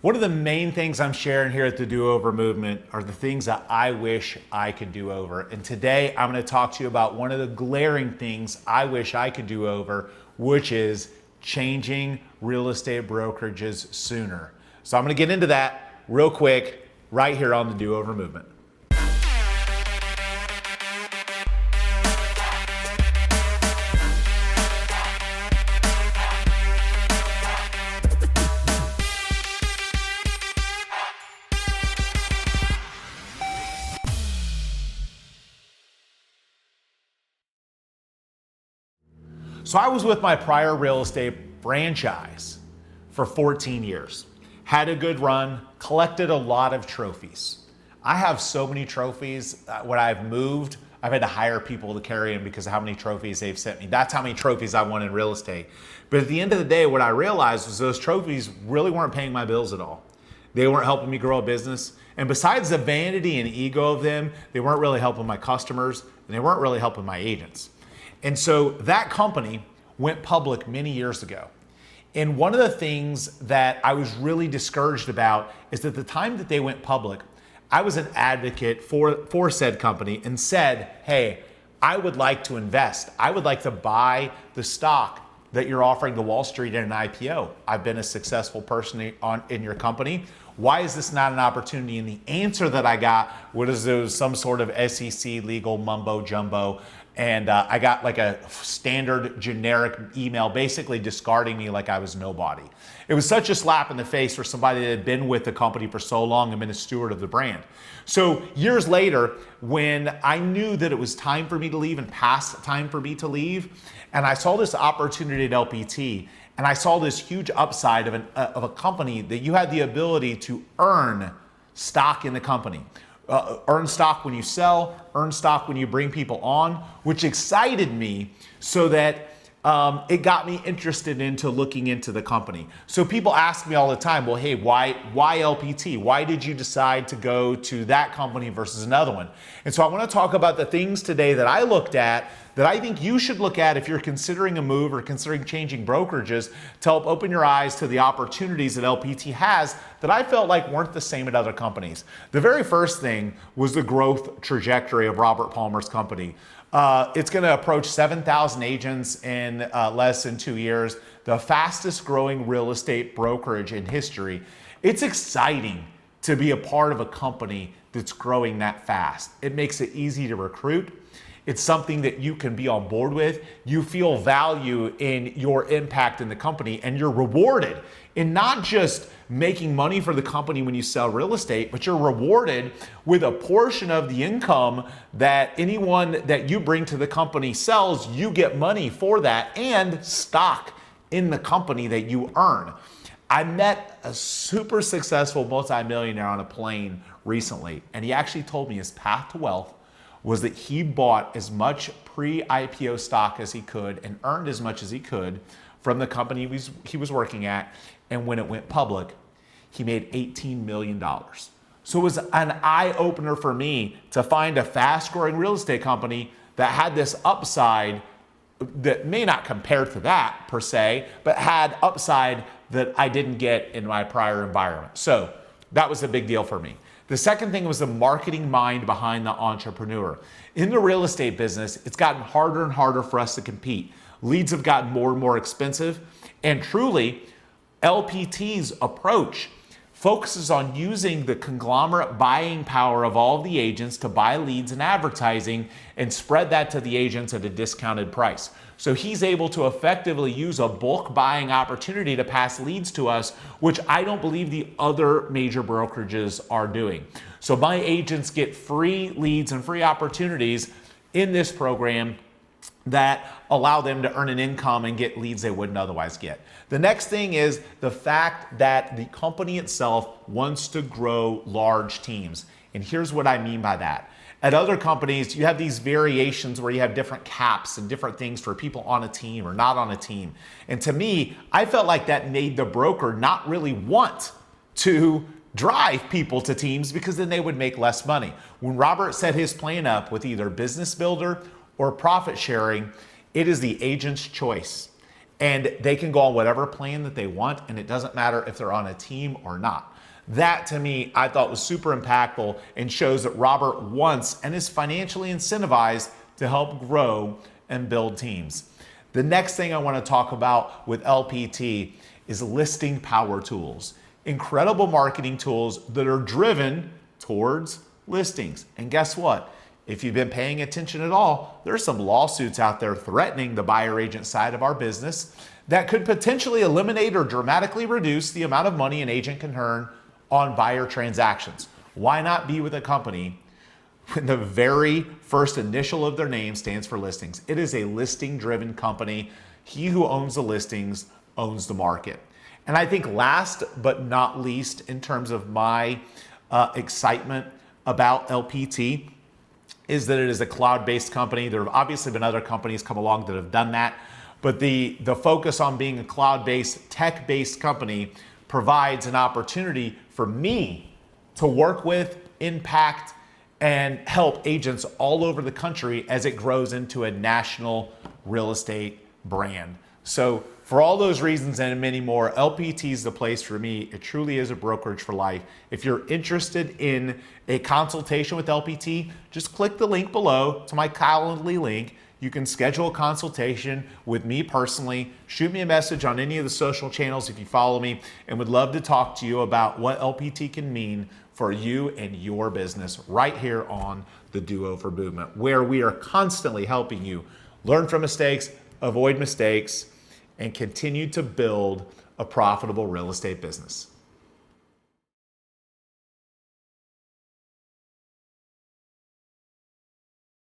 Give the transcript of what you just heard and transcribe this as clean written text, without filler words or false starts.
One of the main things I'm sharing here at the Do-Over Movement are the things that I wish I could do over. And today I'm going to talk to you about one of the glaring things I wish I could do over, which is changing real estate brokerages sooner. So I'm going to get into that real quick right here on the Do-Over Movement. So I was with my prior real estate franchise for 14 years. Had a good run, collected a lot of trophies. I have so many trophies. When I've moved, I've had to hire people to carry them because of how many trophies they've sent me. That's how many trophies I won in real estate. But at the end of the day, what I realized was those trophies really weren't paying my bills at all. They weren't helping me grow a business. And besides the vanity and ego of them, they weren't really helping my customers and they weren't really helping my agents. And so that company went public many years ago. And one of the things that I was really discouraged about is that the time that they went public, I was an advocate for said company and said, hey, I would like to invest. I would like to buy the stock that you're offering to Wall Street in an IPO. I've been a successful person in your company. Why is this not an opportunity? And the answer that I got was some sort of SEC legal mumbo jumbo. And I got like a standard generic email basically discarding me like I was nobody. It was such a slap in the face for somebody that had been with the company for so long and been a steward of the brand. So years later, when I knew that it was time for me to leave and past time for me to leave, and I saw this opportunity at LPT, and I saw this huge upside of a company that you had the ability to earn stock in the company. Earn stock when you sell, earn stock when you bring people on, which excited me so that it got me interested into looking into the company. So people ask me all the time, well, hey, why LPT? Why did you decide to go to that company versus another one? And so I want to talk about the things today that I looked at that I think you should look at if you're considering a move or considering changing brokerages to help open your eyes to the opportunities that LPT has that I felt like weren't the same at other companies. The very first thing was the growth trajectory of Robert Palmer's company. It's going to approach 7,000 agents in less than 2 years, the fastest growing real estate brokerage in history. It's exciting to be a part of a company that's growing that fast. It makes it easy to recruit. It's something that you can be on board with. You feel value in your impact in the company, and you're rewarded in not just making money for the company when you sell real estate, but you're rewarded with a portion of the income that anyone that you bring to the company sells. You get money for that and stock in the company that you earn. I met a super successful multimillionaire on a plane recently, and he actually told me his path to wealth was that he bought as much pre-IPO stock as he could and earned as much as he could from the company he was working at. And when it went public, he made $18 million. So it was an eye-opener for me to find a fast-growing real estate company that had this upside that may not compare to that per se, but had upside that I didn't get in my prior environment. So that was a big deal for me. The second thing was the marketing mind behind the entrepreneur. In the real estate business, it's gotten harder and harder for us to compete. Leads have gotten more and more expensive, and truly, LPT's approach focuses on using the conglomerate buying power of all of the agents to buy leads and advertising and spread that to the agents at a discounted price. So he's able to effectively use a bulk buying opportunity to pass leads to us, which I don't believe the other major brokerages are doing. So my agents get free leads and free opportunities in this program that allow them to earn an income and get leads they wouldn't otherwise get. The next thing is the fact that the company itself wants to grow large teams. And here's what I mean by that. At other companies, you have these variations where you have different caps and different things for people on a team or not on a team. And to me, I felt like that made the broker not really want to drive people to teams because then they would make less money. When Robert set his plan up with either business builder or profit sharing, it is the agent's choice. and they can go on whatever plan that they want, and it doesn't matter if they're on a team or not. That to me, I thought was super impactful and shows that Robert wants and is financially incentivized to help grow and build teams. The next thing I want to talk about with LPT is listing power tools. Incredible marketing tools that are driven towards listings. And guess what? If you've been paying attention at all, there's some lawsuits out there threatening the buyer agent side of our business that could potentially eliminate or dramatically reduce the amount of money an agent can earn on buyer transactions. Why not be with a company when the very first initial of their name stands for listings? It is a listing-driven company. He who owns the listings owns the market. And I think last but not least, in terms of my excitement about LPT, is that it is a cloud-based company. There have obviously been other companies come along that have done that, but the focus on being a cloud-based, tech-based company provides an opportunity for me to work with, impact, and help agents all over the country as it grows into a national real estate brand. So for all those reasons and many more, LPT is the place for me. It truly is a brokerage for life. If you're interested in a consultation with LPT, just click the link below to my Calendly link. You can schedule a consultation with me personally. Shoot me a message on any of the social channels if you follow me, and would love to talk to you about what LPT can mean for you and your business right here on the Do-Over Movement, where we are constantly helping you learn from mistakes, avoid mistakes, and continue to build a profitable real estate business.